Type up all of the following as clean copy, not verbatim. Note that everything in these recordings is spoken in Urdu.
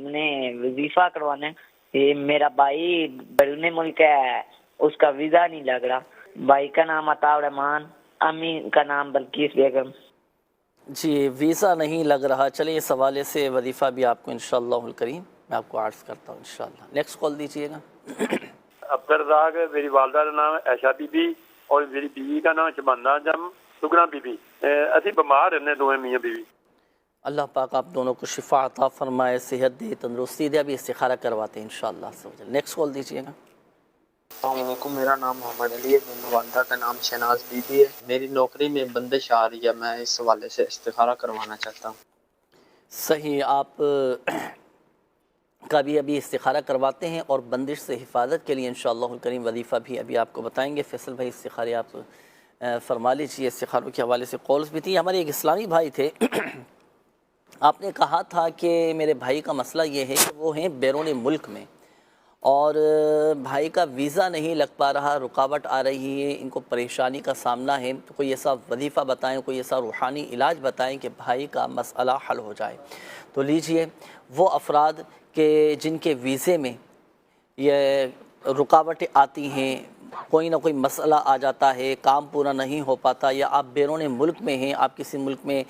نے وظیفہ کروانا ہے۔ یہ میرا بھائی بیرون ملک ہے، اس کا ویزا نہیں لگ رہا۔ بھائی کا نام عطاء الرحمان، امی کا نام بلقیس بیگم۔ جی ویزا نہیں لگ رہا، چلیں اس حوالے سے وظیفہ بھی آپ کو انشاءاللہ الکریم میں آپ کو عرض کرتا ہوں انشاءاللہ۔ نیکسٹ کال دیجیے گا۔ عبدالرزاق، میری والدہ کا نام عائشہ بی بی اور میری بیوی کا نام شبانہ جم سگنا بی بی۔ اسی بیمار رہنے دونوں میاں بیوی۔ اللہ پاک آپ دونوں کو شفا عطا فرمائے، صحت دے، تندرستی دے۔ ابھی استخارہ کرواتے ہیں انشاءاللہ۔ نیکسٹ کال دیجیے گا۔ السلام علیکم، میرا نام محمد علی ہے، میری والدہ کا نام شہناز بی بی ہے۔ میری نوکری میں بندش آ رہی ہے، میں اس حوالے سے استخارہ کروانا چاہتا ہوں۔ صحیح، آپ کا بھی ابھی استخارہ کرواتے ہیں اور بندش سے حفاظت کے لیے انشاءاللہ الکریم وظیفہ بھی ابھی آپ کو بتائیں گے۔ فیصل بھائی استخارے آپ فرما لیجیے، استخاروں کے حوالے سے کالز بھی تھی۔ ہمارے ایک اسلامی بھائی تھے، آپ نے کہا تھا کہ میرے بھائی کا مسئلہ یہ ہے کہ وہ ہیں بیرون ملک میں اور بھائی کا ویزا نہیں لگ پا رہا، رکاوٹ آ رہی ہے، ان کو پریشانی کا سامنا ہے، تو کوئی ایسا وظیفہ بتائیں، کوئی ایسا روحانی علاج بتائیں کہ بھائی کا مسئلہ حل ہو جائے۔ تو لیجئے، وہ افراد کہ جن کے ویزے میں یہ رکاوٹیں آتی ہیں، کوئی نہ کوئی مسئلہ آ جاتا ہے، کام پورا نہیں ہو پاتا، یا آپ بیرون ملک میں ہیں، آپ کسی ملک میں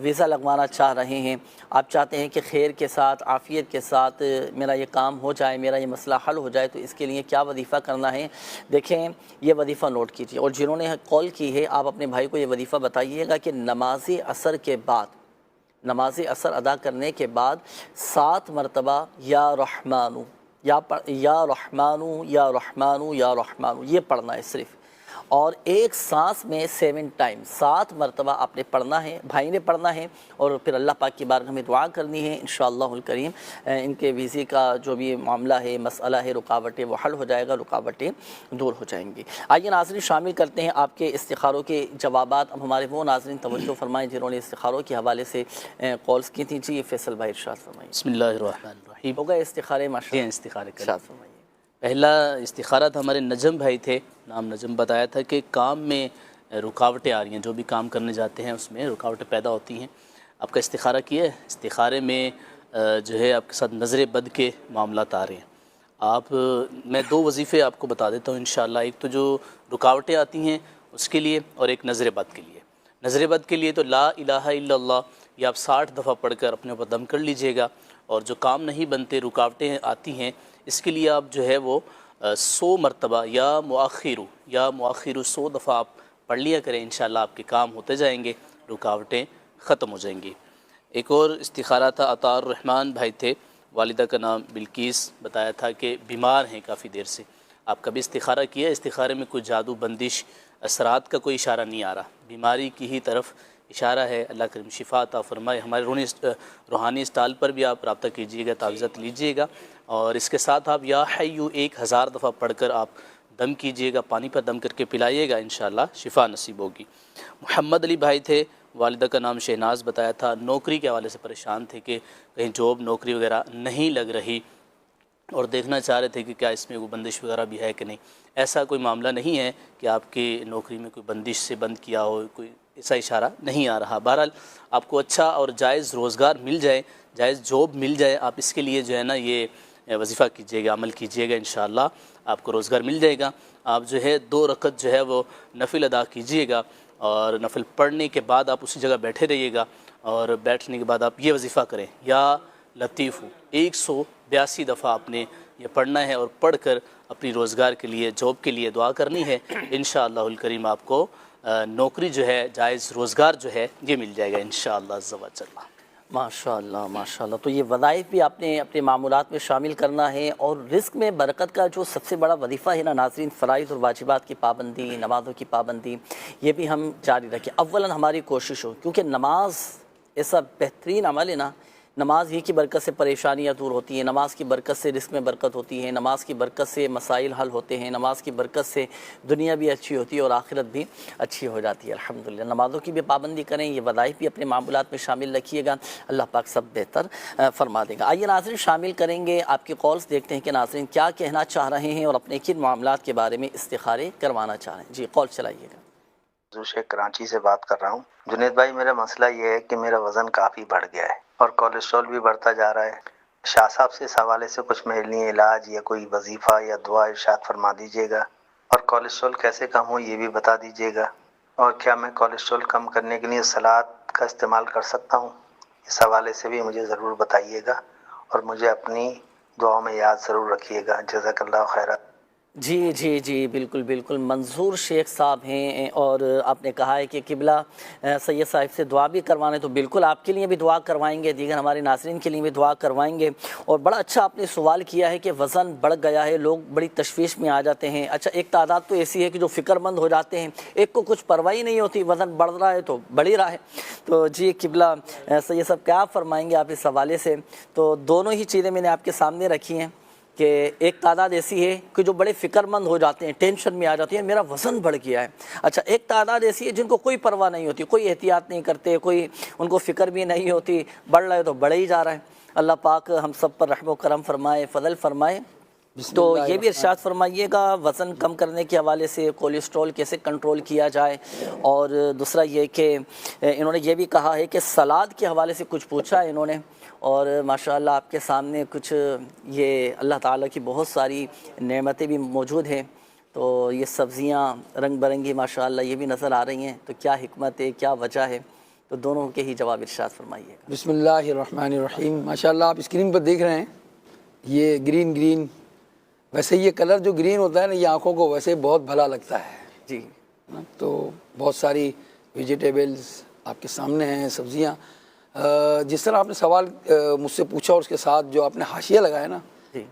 ویزا لگوانا چاہ رہے ہیں، آپ چاہتے ہیں کہ خیر کے ساتھ، عافیت کے ساتھ میرا یہ کام ہو جائے، میرا یہ مسئلہ حل ہو جائے، تو اس کے لیے کیا وظیفہ کرنا ہے؟ دیکھیں، یہ وظیفہ نوٹ کیجیے، اور جنہوں نے کال کی ہے آپ اپنے بھائی کو یہ وظیفہ بتائیے گا کہ نماز عصر کے بعد، نماز عصر ادا کرنے کے بعد 7 مرتبہ یا رحمانو یا رحمانو یا رحمانو یا رحمانو یہ پڑھنا ہے صرف، اور ایک سانس میں 7 ٹائم 7 مرتبہ آپ نے پڑھنا ہے، بھائی نے پڑھنا ہے، اور پھر اللہ پاک کی بارگاہ میں دعا کرنی ہے انشاءاللہ الکریم ان کے ویزے کا جو بھی معاملہ ہے، مسئلہ ہے، رکاوٹیں وہ حل ہو جائے گا، رکاوٹیں دور ہو جائیں گی۔ آئیے ناظرین شامل کرتے ہیں آپ کے استخاروں کے جوابات۔ اب ہمارے وہ ناظرین توجہ فرمائیں جنہوں نے استخاروں کے حوالے سے کالز کی تھیں۔ جی فیصل بھائی ارشاد فرمائیے۔ بسم اللہ الرحمن الرحیم۔ ہو گئے استخارے ماشاءاللہ؟ استخارے کریں۔ ارشاد فرمائیے۔ پہلا استخارہ تھا ہمارے نجم بھائی تھے، نام نجم بتایا تھا کہ کام میں رکاوٹیں آ رہی ہیں، جو بھی کام کرنے جاتے ہیں اس میں رکاوٹیں پیدا ہوتی ہیں۔ آپ کا استخارہ کیا ہے؟ استخارے میں جو ہے آپ کے ساتھ نظر بد کے معاملات آ رہے ہیں۔ میں 2 وظیفے آپ کو بتا دیتا ہوں انشاءاللہ۔ ایک تو جو رکاوٹیں آتی ہیں اس کے لیے، اور ایک نظر بد کے لیے۔ نظر بد کے لیے تو لا الہ الا اللہ یہ آپ 60 دفعہ پڑھ کر اپنے اوپر دم کر لیجئے گا، اور جو کام نہیں بنتے، رکاوٹیں آتی ہیں، اس کے لیے آپ جو ہے وہ 100 مرتبہ یا مؤخر 100 دفعہ آپ پڑھ لیا کریں، انشاءاللہ آپ کے کام ہوتے جائیں گے، رکاوٹیں ختم ہو جائیں گی۔ ایک اور استخارہ تھا، عطاء الرحمان بھائی تھے، والدہ کا نام بلقیس، بتایا تھا کہ بیمار ہیں کافی دیر سے۔ آپ کا بھی استخارہ کیا، استخارے میں کوئی جادو بندش اثرات کا کوئی اشارہ نہیں آ رہا، بیماری کی ہی طرف اشارہ ہے۔ اللہ کریم شفا عطا فرمائے۔ ہمارے روحانی اسٹال پر بھی آپ رابطہ کیجیے گا، تعویذات لیجیے گا، اور اس کے ساتھ آپ یا حیو 1000 دفعہ پڑھ کر آپ دم کیجیے گا، پانی پر دم کر کے پلائیے گا، انشاءاللہ شفا نصیب ہوگی۔ محمد علی بھائی تھے، والدہ کا نام شہناز بتایا تھا، نوکری کے حوالے سے پریشان تھے کہ کہیں جاب نوکری وغیرہ نہیں لگ رہی، اور دیکھنا چاہ رہے تھے کہ کیا اس میں کوئی بندش وغیرہ بھی ہے کہ نہیں۔ ایسا کوئی معاملہ نہیں ہے کہ آپ کی نوکری میں کوئی بندش سے بند کیا ہو، کوئی ایسا اشارہ نہیں آ رہا۔ بہرحال آپ کو اچھا اور جائز روزگار مل جائے، جائز جاب مل جائے، آپ اس کے لیے جو ہے نا یہ وظیفہ کیجیے گا، عمل کیجیے گا، انشاءاللہ آپ کو روزگار مل جائے گا۔ آپ جو ہے 2 رکعت جو ہے وہ نفل ادا کیجیے گا، اور نفل پڑھنے کے بعد آپ اسی جگہ بیٹھے رہیے گا، اور بیٹھنے کے بعد آپ یہ وظیفہ کریں، یا لطیف 182 دفعہ آپ نے یہ پڑھنا ہے، اور پڑھ کر اپنی روزگار کے لیے، جاب کے لیے دعا کرنی ہے۔ انشاءاللہ الکریم آپ کو نوکری جو ہے، جائز روزگار جو ہے یہ مل جائے گا انشاءاللہ عز و جل۔ ماشاءاللہ ماشاءاللہ۔ تو یہ وظائف بھی آپ نے اپنے معمولات میں شامل کرنا ہے، اور رزق میں برکت کا جو سب سے بڑا وظیفہ ہے نا ناظرین، فرائض اور واجبات کی پابندی، نمازوں کی پابندی، یہ بھی ہم جاری رکھیں۔ اولاً ہماری کوشش ہو، کیونکہ نماز ایسا بہترین عمل ہے نا، نماز ہی کی برکت سے پریشانیاں دور ہوتی ہیں، نماز کی برکت سے رزق میں برکت ہوتی ہے، نماز کی برکت سے مسائل حل ہوتے ہیں، نماز کی برکت سے دنیا بھی اچھی ہوتی ہے اور آخرت بھی اچھی ہو جاتی ہے الحمدللہ۔ نمازوں کی بھی پابندی کریں، یہ وظائف بھی اپنے معمولات میں شامل رکھیے گا، اللہ پاک سب بہتر فرما دے گا۔ آئیے ناظرین شامل کریں گے آپ کی کالز، دیکھتے ہیں کہ ناظرین کیا کہنا چاہ رہے ہیں اور اپنے کن معاملات کے بارے میں استخارے کروانا چاہ رہے ہیں۔ جی کال چلائیے گا۔ شیخ کراچی سے بات کر رہا ہوں۔ جنید بھائی، میرا مسئلہ یہ ہے کہ میرا وزن کافی بڑھ گیا ہے اور کولیسٹرول بھی بڑھتا جا رہا ہے، شاہ صاحب سے اس حوالے سے کچھ میرے لیے علاج یا کوئی وظیفہ یا دعا ارشاد فرما دیجیے گا، اور کولیسٹرول کیسے کم ہو یہ بھی بتا دیجیے گا، اور کیا میں کولیسٹرول کم کرنے کے لیے سلاد کا استعمال کر سکتا ہوں؟ اس حوالے سے بھی مجھے ضرور بتائیے گا، اور مجھے اپنی دعاؤں میں یاد ضرور رکھیے گا۔ جزاک اللہ خیرہ۔ جی جی جی بالکل بالکل، منظور شیخ صاحب ہیں، اور آپ نے کہا ہے کہ قبلہ سید صاحب سے دعا بھی کروانے، تو بالکل آپ کے لیے بھی دعا کروائیں گے، دیگر ہمارے ناظرین کے لیے بھی دعا کروائیں گے۔ اور بڑا اچھا آپ نے سوال کیا ہے کہ وزن بڑھ گیا ہے، لوگ بڑی تشویش میں آ جاتے ہیں۔ اچھا، ایک تعداد تو ایسی ہے کہ جو فکر مند ہو جاتے ہیں، ایک کو کچھ پرواہ ہی نہیں ہوتی، وزن بڑھ رہا ہے تو بڑھ ہی رہا ہے۔ تو جی قبلہ سید صاحب کیا فرمائیں گے آپ اس حوالے سے؟ تو دونوں ہی چیزیں میں نے آپ کے سامنے رکھی ہیں کہ ایک تعداد ایسی ہے کہ جو بڑے فکر مند ہو جاتے ہیں، ٹینشن میں آ جاتی ہیں، میرا وزن بڑھ گیا ہے۔ اچھا، ایک تعداد ایسی ہے جن کو کوئی پرواہ نہیں ہوتی، کوئی احتیاط نہیں کرتے، کوئی ان کو فکر بھی نہیں ہوتی، بڑھ رہا ہے تو بڑھے ہی جا رہا ہے۔ اللہ پاک ہم سب پر رحم و کرم فرمائے، فضل فرمائے۔ تو یہ بھی ارشاد فرمائیے گا وزن کم کرنے کے حوالے سے کولیسٹرول کیسے کنٹرول کیا جائے، اور دوسرا یہ کہ انہوں نے یہ بھی کہا ہے کہ سلاد کے حوالے سے کچھ پوچھا ہے انہوں نے، اور ماشاءاللہ آپ کے سامنے کچھ یہ اللہ تعالیٰ کی بہت ساری نعمتیں بھی موجود ہیں، تو یہ سبزیاں رنگ برنگی ماشاءاللہ یہ بھی نظر آ رہی ہیں، تو کیا حکمت ہے، کیا وجہ ہے؟ تو دونوں کے ہی جواب ارشاد فرمائیے گا۔ بسم اللہ الرحمن الرحیم۔ ماشاءاللہ آپ اسکرین پر دیکھ رہے ہیں یہ گرین، ویسے یہ کلر جو گرین ہوتا ہے نا، یہ آنکھوں کو ویسے بہت بھلا لگتا ہے جی، تو بہت ساری ویجیٹیبلز آپ کے سامنے ہیں، سبزیاں۔ جس طرح آپ نے سوال مجھ سے پوچھا اور اس کے ساتھ جو آپ نے حاشیہ لگایا نا،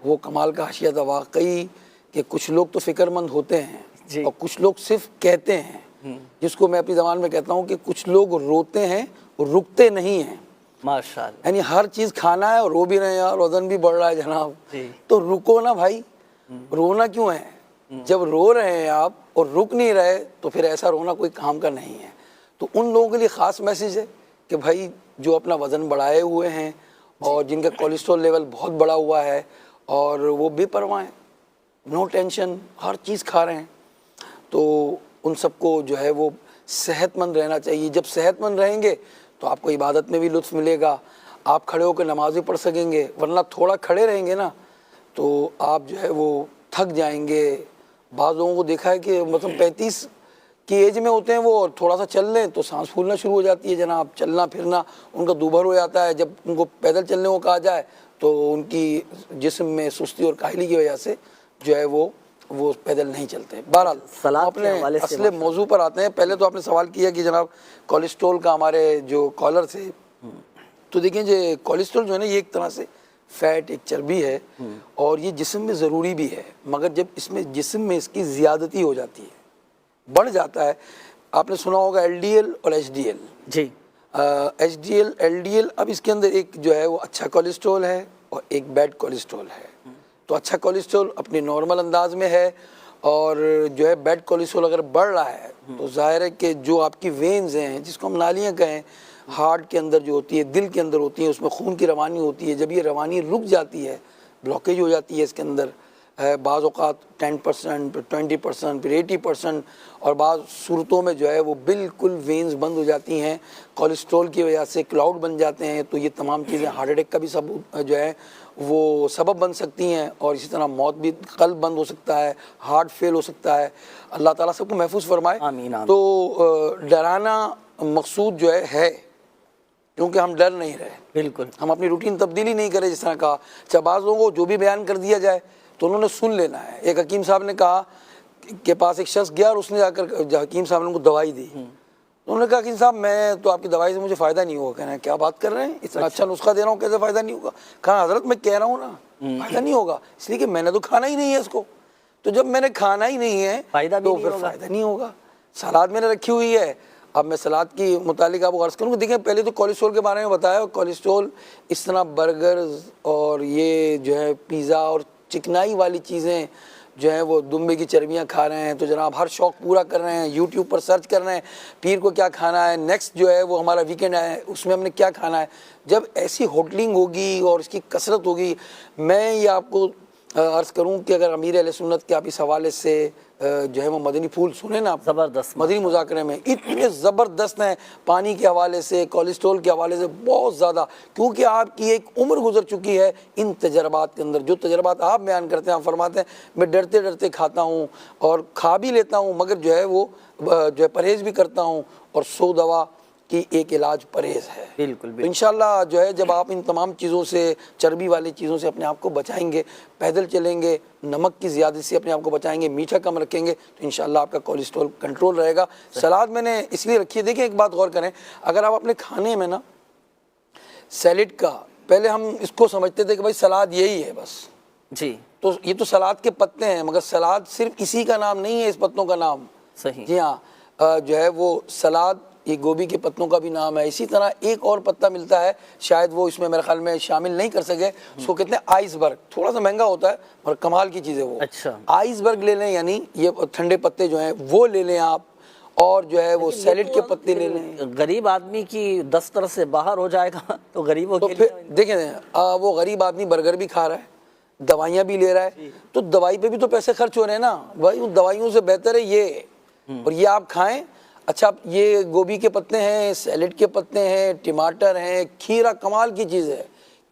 وہ کمال کا حاشیہ تھا واقعی، کہ کچھ لوگ تو فکر مند ہوتے ہیں اور کچھ لوگ صرف کہتے ہیں، جس کو میں اپنی زبان میں کہتا ہوں کہ کچھ لوگ روتے ہیں اور رکتے نہیں ہیں۔ ماشاءاللہ، یعنی ہر چیز کھانا ہے اور رو بھی رہے ہیں، اور وزن بھی بڑھ رہا ہے جناب، تو رکو نا بھائی، رونا کیوں ہے؟ جب رو رہے ہیں آپ اور رک نہیں رہے تو پھر ایسا رونا کوئی کام کا نہیں ہے۔ تو ان لوگوں کے لیے خاص میسیج ہے کہ بھائی جو اپنا وزن بڑھائے ہوئے ہیں اور جن کا کولیسٹرول لیول بہت بڑا ہوا ہے اور وہ بے پرواہ ہیں، نو ٹینشن، ہر چیز کھا رہے ہیں، تو ان سب کو جو ہے وہ صحت مند رہنا چاہیے۔ جب صحت مند رہیں گے تو آپ کو عبادت میں بھی لطف ملے گا، آپ کھڑے ہو کے نماز بھی پڑھ سکیں گے، ورنہ تھوڑا کھڑے رہیں گے نا تو آپ جو ہے وہ تھک جائیں گے۔ بعض لوگوں کو دیکھا ہے کہ مطلب 35 کی ایج میں ہوتے ہیں، وہ تھوڑا سا چل لیں تو سانس پھولنا شروع ہو جاتی ہے جناب، چلنا پھرنا ان کا دوبھر ہو جاتا ہے۔ جب ان کو پیدل چلنے کو کہا جائے تو ان کی جسم میں سستی اور کاہلی کی وجہ سے جو ہے وہ پیدل نہیں چلتے۔ بہرحال اپنے اصل موضوع پر آتے ہیں۔ پہلے تو آپ نے سوال کیا کہ جناب کولیسٹرول کا ہمارے جو کالر تھے، تو دیکھیں جو کولیسٹرول جو ہے نا، یہ ایک طرح سے فیٹ، ایک چربی ہے، اور یہ جسم میں ضروری بھی ہے، مگر جب اس میں جسم میں اس کی زیادتی ہو جاتی ہے، بڑھ جاتا ہے۔ آپ نے سنا ہوگا ایل ڈی ایل اور ایچ ڈی ایل۔ جی، H D L, L D L, اب اس کے اندر ایک جو ہے وہ اچھا کولیسٹرول ہے اور ایک بیڈ کولیسٹرول ہے۔ تو اچھا کولیسٹرول اپنی نارمل انداز میں ہے، اور جو ہے بیڈ کولیسٹرول اگر بڑھ رہا ہے تو ظاہر ہے کہ جو آپ کی وینز ہیں، جس کو ہم نالیاں کہیں، ہارٹ کے اندر جو ہوتی ہے، دل کے اندر ہوتی ہے، اس میں خون کی روانی ہوتی ہے، جب یہ روانی رک جاتی ہے، بلاکیج ہو جاتی ہے اس کے اندر، بعض اوقات 10%، پھر 20%، پھر 80%، اور بعض صورتوں میں جو ہے وہ بالکل وینز بند ہو جاتی ہیں کولیسٹرول کی وجہ سے، کلاؤڈ بن جاتے ہیں۔ تو یہ تمام چیزیں ہارٹ اٹیک کا بھی جو ہے وہ سبب بن سکتی ہیں، اور اسی طرح موت بھی، قلب بند ہو سکتا ہے، ہارٹ فیل ہو سکتا ہے۔ اللہ تعالیٰ سب کو محفوظ فرمائے۔ آمین آمین۔ تو ڈرانا مقصود جو ہے کیونکہ ہم ڈر نہیں رہے، بالکل ہم اپنی روٹین تبدیلی نہیں کرے، جس طرح کہا۔ اچھا، بعض لوگوں کو جو بھی بیان کر دیا جائے تو انہوں نے سن لینا ہے۔ ایک حکیم صاحب نے کہا کے پاس ایک شخص گیا اور اس نے جا کر حکیم صاحب نے ان کو دوائی دی، انہوں نے کہا حکیم صاحب میں تو آپ کی دوائی سے مجھے فائدہ نہیں ہوگا۔ کہنا ہے کیا بات کر رہے ہیں، اتنا اچھا نسخہ دے رہا ہوں، کیسے فائدہ نہیں ہوگا؟ کہا حضرت میں کہہ رہا ہوں نا فائدہ نہیں ہوگا، اس لیے کہ میں نے تو کھانا ہی نہیں ہے اس کو، تو جب میں نے کھانا ہی نہیں ہے تو پھر فائدہ نہیں ہوگا۔ سلاد میں نے رکھی ہوئی ہے، اب میں سلاد کی متعلق آپ کو عرض کروں گا۔ دیکھیں پہلے تو کولیسٹرول کے بارے میں بتایا، کولیسٹرول اس طرح برگرز اور یہ جو ہے پیزا اور چکنائی والی چیزیں جو ہیں وہ دمبے کی چربیاں کھا رہے ہیں، تو جناب ہر شوق پورا کر رہے ہیں، یوٹیوب پر سرچ کر رہے ہیں پیر کو کیا کھانا ہے، نیکسٹ جو ہے وہ ہمارا ویکینڈ ہے اس میں ہم نے کیا کھانا ہے۔ جب ایسی ہوٹلنگ ہوگی اور اس کی کثرت ہوگی، میں یہ آپ کو عرض کروں کہ اگر امیر اہل سنت کے آپ اس حوالے سے جو ہے وہ مدنی پھول سنیں نا، زبردست مدنی مذاکرے میں اتنے زبردست ہیں پانی کے حوالے سے، کولیسٹرول کے حوالے سے بہت زیادہ، کیونکہ آپ کی ایک عمر گزر چکی ہے ان تجربات کے اندر۔ جو تجربات آپ بیان کرتے ہیں، آپ فرماتے ہیں میں ڈرتے ڈرتے کھاتا ہوں اور کھا بھی لیتا ہوں، مگر جو ہے وہ جو ہے پرہیز بھی کرتا ہوں، اور 100 دوا کی ایک علاج پرہیز ہے۔ بالکل تو انشاءاللہ جو ہے جب آپ ان تمام چیزوں سے، چربی والی چیزوں سے اپنے آپ کو بچائیں گے، پیدل چلیں گے، نمک کی زیادتی سے اپنے آپ کو بچائیں گے، میٹھا کم رکھیں گے، تو انشاءاللہ آپ کا کولیسٹرول کنٹرول رہے گا۔ سلاد میں نے اس لیے رکھی ہے، دیکھیں ایک بات غور کریں، اگر آپ اپنے کھانے میں نا سیلڈ کا، پہلے ہم اس کو سمجھتے تھے کہ بھائی سلاد یہی ہے بس، جی تو یہ تو سلاد کے پتے ہیں، مگر سلاد صرف اسی کا نام نہیں ہے، اس پتوں کا نام، صحیح، جی ہاں، جو ہے وہ سلاد یہ گوبھی کے پتوں کا بھی نام ہے۔ اسی طرح ایک اور پتا ملتا ہے، شاید وہ اس میں میرے خیال میں شامل نہیں کر سکے، اس کو کہتے ہیں آئس برگ، تھوڑا سا مہنگا ہوتا ہے اور کمال کی چیز ہے وہ۔ اچھا، آئس برگ لے لیں، یعنی یہ ٹھنڈے پتے جو ہیں وہ لے لیں آپ، اور جو ہے وہ سیلڈ کے پتے لے لیں۔ غریب آدمی کی دستر سے باہر ہو جائے گا تو غریبوں تو کے پھر لیے دیکھیں وہ غریب آدمی برگر بھی کھا رہا ہے، دوائیاں بھی لے رہا ہے، تو دوائی پہ بھی تو پیسے خرچ ہو رہے ہیں نا بھائی، ان دوائیوں سے بہتر ہے یہ، اور یہ آپ کھائیں۔ اچھا یہ گوبھی کے پتے ہیں، سیلڈ کے پتے ہیں، ٹماٹر ہیں، کھیرا کمال کی چیز ہے،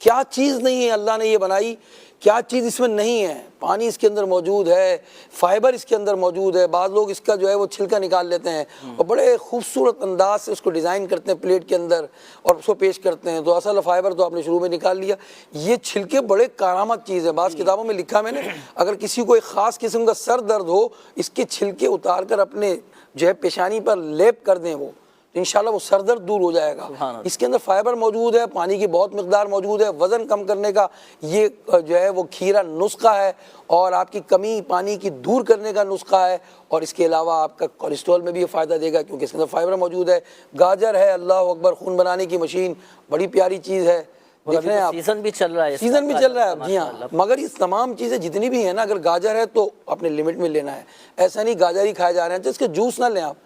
کیا چیز نہیں ہے اللہ نے یہ بنائی، کیا چیز اس میں نہیں ہے، پانی اس کے اندر موجود ہے، فائبر اس کے اندر موجود ہے۔ بعض لوگ اس کا جو ہے وہ چھلکا نکال لیتے ہیں اور بڑے خوبصورت انداز سے اس کو ڈیزائن کرتے ہیں پلیٹ کے اندر اور اس کو پیش کرتے ہیں، تو اصل فائبر تو آپ نے شروع میں نکال لیا۔ یہ چھلکے بڑے کارآمد چیز ہے، بعض کتابوں میں لکھا میں نے، اگر کسی کو ایک خاص قسم کا سر درد ہو، اس کے چھلکے اتار کر اپنے جو ہے پیشانی پر لیپ کر دیں، وہ انشاءاللہ وہ سر درد دور ہو جائے گا۔ اس کے اندر فائبر موجود ہے، پانی کی بہت مقدار موجود ہے، وزن کم کرنے کا یہ جو ہے وہ کھیرا نسخہ ہے، اور آپ کی کمی پانی کی دور کرنے کا نسخہ ہے، اور اس کے علاوہ آپ کا کولیسٹرول میں بھی یہ فائدہ دے گا کیونکہ اس کے اندر فائبر موجود ہے۔ گاجر ہے، اللہ اکبر، خون بنانے کی مشین، بڑی پیاری چیز ہے، دیکھ رہے ہیں آپ، سیزن بھی چل رہا ہے، سیزن بھی چل رہا ہے، جی ہاں، مگر یہ تمام چیزیں جتنی بھی ہیں نا، اگر گاجر ہے تو اپنے لمٹ میں لینا ہے، ایسا نہیں گاجر ہی کھائے جا رہے ہیں تو اس کے جوس نہ لیں آپ،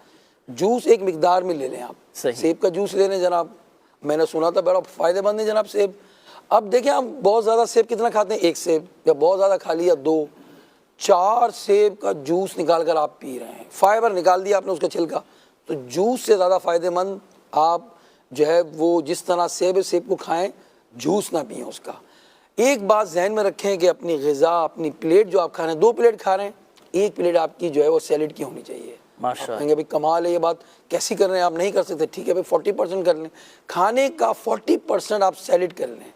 جوس ایک مقدار میں لے لیں آپ، سیب کا جوس لے لیں جناب، میں نے سنا تھا بڑا فائدہ مند ہے جناب سیب۔ اب دیکھیں آپ بہت زیادہ سیب کتنا کھاتے ہیں، ایک سیب، یا بہت زیادہ کھا لیا 2 4 سیب کا جوس نکال کر آپ پی رہے ہیں، فائبر نکال دیا آپ نے اس کا چھلکا، تو جوس سے زیادہ فائدہ مند آپ جو ہے وہ جس طرح سیب کو کھائیں، جوس نہ پئیں اس کا۔ ایک بات ذہن میں رکھیں کہ اپنی غذا، اپنی پلیٹ جو آپ کھا رہے ہیں، 2 پلیٹ کھا رہے ہیں، 1 پلیٹ آپ کی جو ہے وہ سیلڈ کی ہونی چاہیے۔ آپ کہیں گے بھائی کمال ہے یہ بات، کیسی کر رہے ہیں آپ، نہیں کر سکتے، ٹھیک ہے بھائی 40% کر لیں، کھانے کا 40% آپ سیلڈ کر لیں۔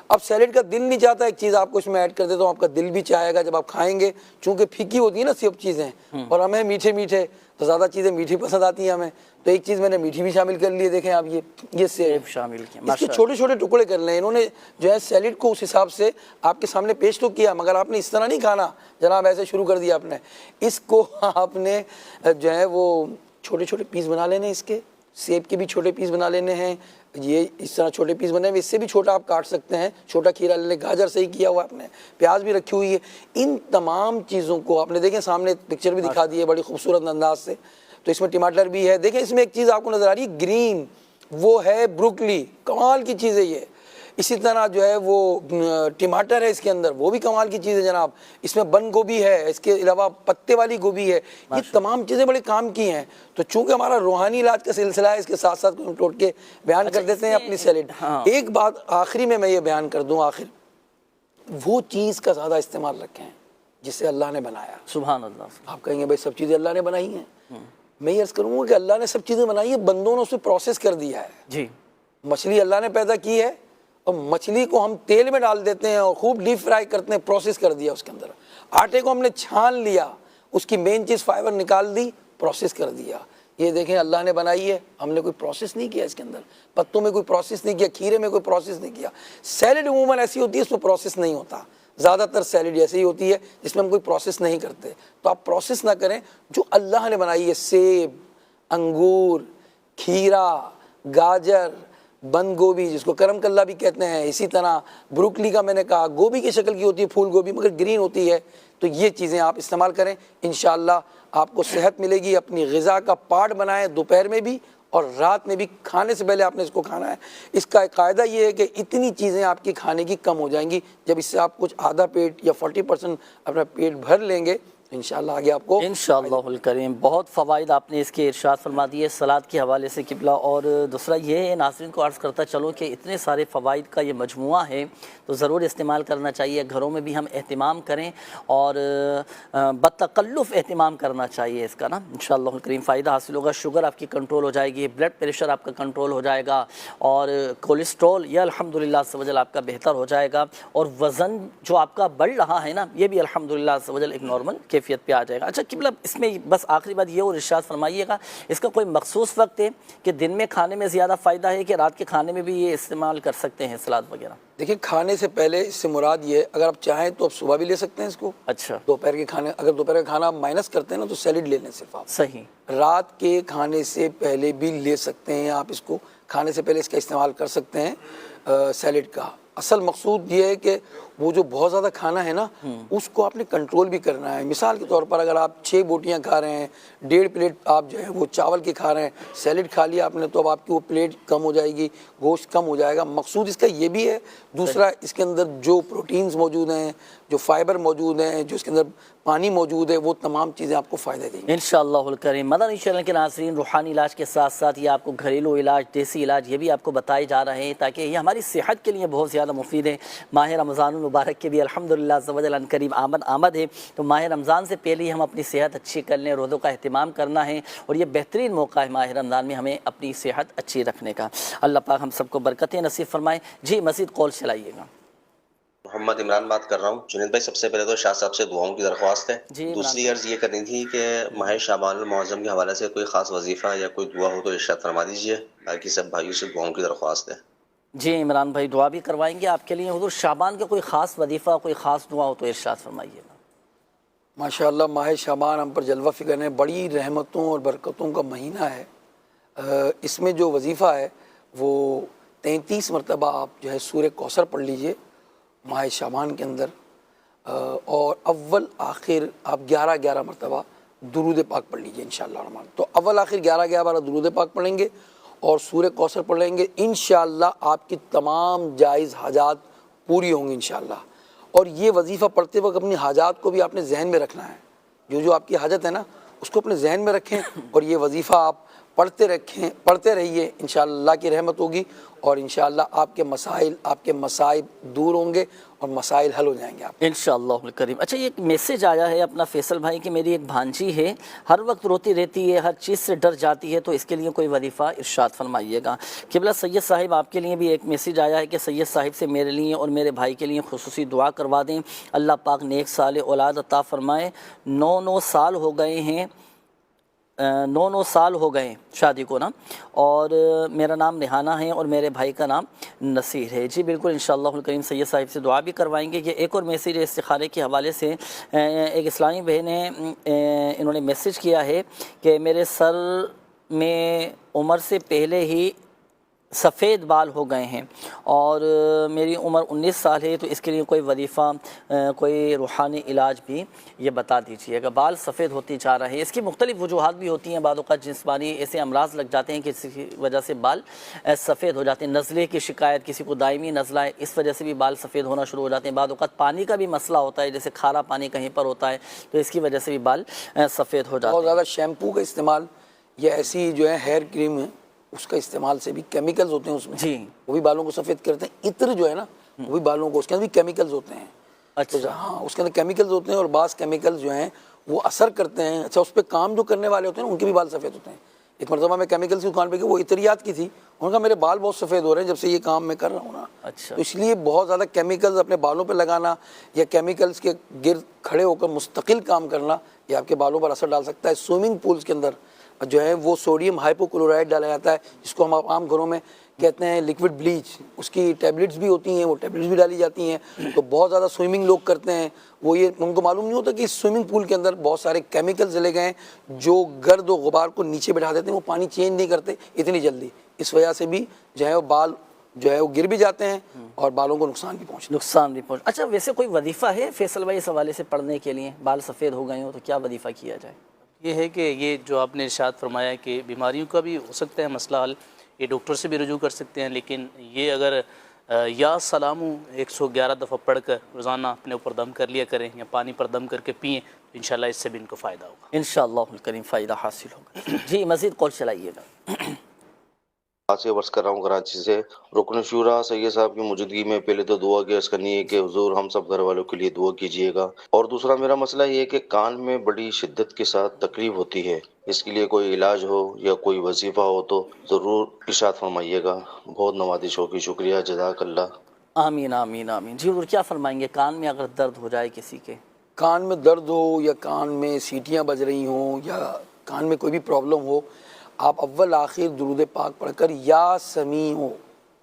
اب سیلڈ کا دل نہیں چاہتا، ایک چیز آپ کو اس میں ایڈ کر دیتا ہوں، آپ کا دل بھی چاہے گا جب آپ کھائیں گے، چونکہ پھیکی ہوتی ہیں نا سب چیزیں، اور ہمیں میٹھے میٹھے تو زیادہ چیزیں میٹھی پسند آتی ہیں ہمیں، تو ایک چیز میں نے میٹھی بھی شامل کر لی ہے، دیکھیں آپ یہ سیب شامل کیا، اس کے چھوٹے چھوٹے ٹکڑے کر لیں۔ انہوں نے جو ہے سیلڈ کو اس حساب سے آپ کے سامنے پیش تو کیا، مگر آپ نے اس طرح نہیں کھانا جناب، ایسے شروع کر دیا آپ نے، اس کو آپ نے جو ہے وہ چھوٹے چھوٹے پیس بنا لینے، اس کے سیب کے بھی چھوٹے پیس بنا لینے ہیں، یہ اس طرح چھوٹے پیس بنے ہوئے، اس سے بھی چھوٹا آپ کاٹ سکتے ہیں، چھوٹا کھیرا لے لیں، گاجر صحیح کیا ہوا آپ نے، پیاز بھی رکھی ہوئی ہے، ان تمام چیزوں کو آپ نے دیکھیں سامنے پکچر بھی دکھا دی ہے بڑی خوبصورت انداز سے، تو اس میں ٹماٹر بھی ہے، دیکھیں اس میں ایک چیز آپ کو نظر آ رہی ہے گرین، وہ ہے بروکلی، کمال کی چیز ہے یہ۔ اسی طرح جو ہے وہ ٹماٹر ہے اس کے اندر، وہ بھی کمال کی چیز ہے جناب، اس میں بند گوبھی ہے، اس کے علاوہ پتے والی گوبھی ہے، یہ تمام چیزیں بڑے کام کی ہیں۔ تو چونکہ ہمارا روحانی علاج کا سلسلہ ہے، اس کے ساتھ ساتھ ہم ٹوٹ کے بیان کر دیتے ہیں اپنی سیلڈ۔ ایک بات آخری میں یہ بیان کر دوں، آخر وہ چیز کا زیادہ استعمال رکھیں جسے اللہ نے بنایا۔ سبحان اللہ۔ آپ کہیں گے بھائی سب چیزیں اللہ نے بنائی ہیں، میں یہ عرض کروں گا کہ اللہ نے سب چیزیں بنائی ہیں، بندوں نے اسے پروسیس کر دیا ہے۔ جی، مچھلی اللہ نے پیدا کی ہے، اور مچھلی کو ہم تیل میں ڈال دیتے ہیں اور خوب ڈیپ فرائی کرتے ہیں، پروسیس کر دیا اس کے اندر۔ آٹے کو ہم نے چھان لیا، اس کی مین چیز فائبر نکال دی، پروسیس کر دیا۔ یہ دیکھیں اللہ نے بنائی ہے، ہم نے کوئی پروسیس نہیں کیا اس کے اندر، پتوں میں کوئی پروسیس نہیں کیا، کھیرے میں کوئی پروسیس نہیں کیا۔ سیلڈ عموماً ایسی ہوتی ہے اس میں پروسیس نہیں ہوتا، زیادہ تر سیلڈ ایسی ہی ہوتی ہے جس میں ہم کوئی پروسیس نہیں کرتے، تو آپ پروسیس نہ کریں، جو اللہ نے بنائی ہے، سیب، انگور، کھیرا، گاجر، بند گوبھی جس کو کرم کلہ بھی کہتے ہیں، اسی طرح بروکلی کا میں نے کہا گوبھی کی شکل کی ہوتی ہے، پھول گوبھی مگر گرین ہوتی ہے، تو یہ چیزیں آپ استعمال کریں، انشاءاللہ آپ کو صحت ملے گی۔ اپنی غذا کا پارٹ بنائیں دوپہر میں بھی اور رات میں بھی کھانے سے پہلے آپ نے اس کو کھانا ہے۔ اس کا ایک قاعدہ یہ ہے کہ اتنی چیزیں آپ کی کھانے کی کم ہو جائیں گی، جب اس سے آپ کچھ آدھا پیٹ یا 40% اپنا پیٹ بھر لیں گے انشاءاللہ آگے آپ کو انشاءاللہ الکریم بہت فوائد آپ نے اس کے ارشاد فرما دیے سلاد کے حوالے سے قبلہ۔ اور دوسرا یہ ہے، ناظرین کو عرض کرتا چلوں کہ اتنے سارے فوائد کا یہ مجموعہ ہے تو ضرور استعمال کرنا چاہیے، گھروں میں بھی ہم اہتمام کریں اور بتکلف اہتمام کرنا چاہیے اس کا نا، انشاءاللہ الکریم فائدہ حاصل ہوگا۔ شوگر آپ کی کنٹرول ہو جائے گی، بلڈ پریشر آپ کا کنٹرول ہو جائے گا، اور کولیسٹرول یہ الحمدللہ عز و جل آپ کا بہتر ہو جائے گا، اور وزن جو آپ کا بڑھ رہا ہے نا یہ بھی الحمدللہ عز و جل ایک نارمل کیفیت پہ آ جائے گا۔ اچھا قبلہ اس میں بس آخری بات یہ اور ارشاد فرمائیے گا، اس کا کوئی مخصوص وقت ہے کہ دن میں کھانے میں زیادہ فائدہ ہے کہ رات کے کھانے میں بھی یہ استعمال کر سکتے ہیں سلاد وغیرہ؟ دیکھیں کھانے سے پہلے اس سے مراد یہ ہے، اگر آپ چاہیں تو آپ صبح بھی لے سکتے ہیں اس کو، اچھا دوپہر کے کھانے، اگر دوپہر کا کھانا آپ مائنس کرتے ہیں نا تو سیلڈ لے لیں صرف آپ، صحیح، رات کے کھانے سے پہلے بھی لے سکتے ہیں آپ اس کو، کھانے سے پہلے اس کا استعمال کر سکتے ہیں سیلڈ کا۔ اصل مقصود یہ ہے کہ وہ جو بہت زیادہ کھانا ہے نا اس کو آپ نے کنٹرول بھی کرنا ہے۔ مثال کے طور پر اگر آپ 6 بوٹیاں کھا رہے ہیں، 1.5 پلیٹ آپ جو ہے وہ چاول کی کھا رہے ہیں، سیلڈ کھا لیا آپ نے تو اب آپ کی وہ پلیٹ کم ہو جائے گی، گوشت کم ہو جائے گا۔ مقصود اس کا یہ بھی ہے، دوسرا اس کے اندر جو پروٹینز موجود ہیں، جو فائبر موجود ہیں، جو اس کے اندر پانی موجود ہے، وہ تمام چیزیں آپ کو فائدہ دیں گی انشاءاللہ الکریم۔ مدنی چینل کے ناظرین روحانی علاج کے ساتھ ساتھ یہ آپ کو گھریلو علاج، دیسی علاج یہ بھی آپ کو بتائے جا رہے ہیں تاکہ یہ ہماری صحت کے لیے بہت زیادہ مفید ہے۔ ماہ رمضان المبارک کے بھی الحمدللہ عز و جل ان قریب آمد ہے، تو ماہ رمضان سے پہلے ہی ہم اپنی صحت اچھی کر لیں، روزوں کا اہتمام کرنا ہے، اور یہ بہترین موقع ہے ماہ رمضان میں ہمیں اپنی صحت اچھی رکھنے کا۔ اللہ پاک ہم سب کو برکتیں نصیب فرمائے۔ جی مزید کال چلائیے گا۔ محمد عمران بات کر رہا ہوں۔ جنید بھائی سب سے پہلے تو شاہ صاحب سے دعاؤں کی درخواست ہے۔ جی دوسری عرض یہ کرنی تھی کہ ماہ شعبان المعظم کے حوالے سے کوئی خاص وظیفہ یا کوئی دعا ہو تو ارشاد فرما دیجیے، باقی سب بھائیوں سے دعاؤں کی درخواست ہے۔ جی عمران بھائی دعا بھی کروائیں گے آپ کے لیے، حضور شعبان کا کوئی خاص وظیفہ، کوئی خاص دعا ہو تو ارشاد فرمائیے گا۔ ماشاءاللہ ماہ شعبان ہم پر جلوہ فکر ہے، بڑی رحمتوں اور برکتوں کا مہینہ ہے۔ اس میں جو وظیفہ ہے وہ 33 مرتبہ آپ جو ہے سورہ کوثر پڑھ لیجئے ماہ شعبان کے اندر، اور اول آخر آپ 11 مرتبہ درود پاک پڑھ لیجئے انشاءاللہ الرحمن۔ تو اول آخر 11 بار درود پاک پڑھیں گے اور سورہ کوثر پڑھ لیں گے، انشاءاللہ آپ کی تمام جائز حاجات پوری ہوں گی انشاءاللہ۔ اور یہ وظیفہ پڑھتے وقت اپنی حاجات کو بھی آپ نے ذہن میں رکھنا ہے، جو آپ کی حاجت ہے نا اس کو اپنے ذہن میں رکھیں، اور یہ وظیفہ آپ پڑھتے رہیے، انشاءاللہ اللہ کی رحمت ہوگی، اور انشاءاللہ آپ کے مسائل، آپ کے مصائب دور ہوں گے اور مسائل حل ہو جائیں گے آپ انشاءاللہ الکریم۔ اچھا یہ ایک میسیج آیا ہے اپنا فیصل بھائی کہ میری ایک بھانجی ہے، ہر وقت روتی رہتی ہے، ہر چیز سے ڈر جاتی ہے، تو اس کے لیے کوئی وظیفہ ارشاد فرمائیے گا۔ قبلہ سید صاحب آپ کے لیے بھی ایک میسیج آیا ہے کہ سید صاحب سے میرے لیے اور میرے بھائی کے لیے خصوصی دعا کروا دیں، اللہ پاک نیک صالح اولاد عطا فرمائے۔ 9 سال ہو گئے ہیں، 9 سال ہو گئے شادی کو نا، اور میرا نام ریحانہ ہے اور میرے بھائی کا نام نصیر ہے۔ جی بالکل انشاءاللہ الکریم سید صاحب سے دعا بھی کروائیں گے۔ یہ ایک اور میسیج استخارے کے حوالے سے ایک اسلامی بہن نے انہوں نے میسیج کیا ہے کہ میرے سر میں عمر سے پہلے ہی سفید بال ہو گئے ہیں اور میری عمر 19 سال ہے، تو اس کے لیے کوئی وظیفہ، کوئی روحانی علاج بھی یہ بتا دیجیے گا۔ بال سفید ہوتی جا رہے ہیں، اس کی مختلف وجوہات بھی ہوتی ہیں، بعض اوقات جسمانی ایسے امراض لگ جاتے ہیں کہ اس کی وجہ سے بال سفید ہو جاتے ہیں، نزلے کی شکایت، کسی کو دائمی نزلہ ہے اس وجہ سے بھی بال سفید ہونا شروع ہو جاتے ہیں، بعض اوقات پانی کا بھی مسئلہ ہوتا ہے، جیسے کھارا پانی کہیں پر ہوتا ہے تو اس کی وجہ سے بھی بال سفید ہو جاتے ہیں۔ بہت زیادہ شیمپو کا استعمال یا ایسی جو ہے ہیئر کریم ہے اس کا استعمال سے بھی کیمیکلز ہوتے ہیں اس میں، جی وہ بھی بالوں کو سفید کرتے ہیں۔ عطر جو ہے نا وہ بھی بالوں کو، اس کے اندر بھی کیمیکلز ہوتے ہیں۔ اچھا ہاں اس کے اندر کیمیکلز ہوتے ہیں، اور بعض کیمیکلز جو ہیں وہ اثر کرتے ہیں، اچھا اس پہ کام جو کرنے والے ہوتے ہیں ان کے بھی بال سفید ہوتے ہیں۔ ایک مرتبہ میں کیمیکلز کی دکان پہ گیا، وہ عطریات کی تھی، انہوں نے کہا میرے بال بہت سفید ہو رہے ہیں جب سے یہ کام میں کر رہا ہوں نا۔ اچھا تو اس لیے بہت زیادہ کیمیکلز اپنے بالوں پہ لگانا یا کیمیکلز کے گرد کھڑے ہو کر مستقل کام کرنا یہ آپ کے بالوں پر اثر ڈال سکتا ہے۔ سوئمنگ پولز کے اندر جو ہے وہ سوڈیم ہائپو کلورائڈ ڈالا جاتا ہے، جس کو ہم عام گھروں میں کہتے ہیں لیکوڈ بلیچ، اس کی ٹیبلٹس بھی ہوتی ہیں، وہ ٹیبلٹس بھی ڈالی جاتی ہیں۔ تو بہت زیادہ سوئمنگ لوگ کرتے ہیں، وہ یہ ان کو معلوم نہیں ہوتا کہ اس سوئمنگ پول کے اندر بہت سارے کیمیکلز لے گئے ہیں جو گرد و غبار کو نیچے بٹھا دیتے ہیں، وہ پانی چینج نہیں کرتے اتنی جلدی، اس وجہ سے بھی جو ہے وہ بال جو ہے وہ گر بھی جاتے ہیں اور بالوں کو نقصان بھی پہنچتا۔ اچھا ویسے کوئی وظیفہ ہے فیصل بھائی اس حوالے سے پڑھنے کے لیے، بال سفید ہو گئے ہوں تو کیا وظیفہ کیا جائے؟ یہ ہے کہ یہ جو آپ نے ارشاد فرمایا کہ بیماریوں کا بھی ہو سکتا ہے مسئلہ حل، یہ ڈاکٹر سے بھی رجوع کر سکتے ہیں، لیکن یہ اگر یا سلام 111 دفعہ پڑھ کر روزانہ اپنے اوپر دم کر لیا کریں یا پانی پر دم کر کے پئیں تو انشاءاللہ اس سے بھی ان کو فائدہ ہوگا، انشاءاللہ الکریم فائدہ حاصل ہوگا۔ جی مزید کال چلائیے گا۔ سے عرض کر رہا ہوں کراچی سے، رکن شورا سید صاحب کی موجودگی میں پہلے تو دعا کی عرض کرنی ہے کہ حضور ہم سب گھر والوں کے لیے دعا کیجیے گا، اور دوسرا میرا مسئلہ یہ ہے کہ کان میں بڑی شدت کے ساتھ تکلیف ہوتی ہے، اس کے لیے کوئی علاج ہو یا کوئی وظیفہ ہو تو ضرور ارشاد فرمائیے گا، بہت نوازش ہوگی، شکریہ، جزاک اللہ۔ آمین آمین آمین۔ جی حضور کیا فرمائیں گے کان میں اگر درد ہو جائے کسی کے؟ کان میں درد ہو یا کان میں سیٹیاں بج رہی ہوں یا کان میں کوئی بھی پرابلم ہو، آپ اول آخر درود پاک پڑھ کر یا سمیع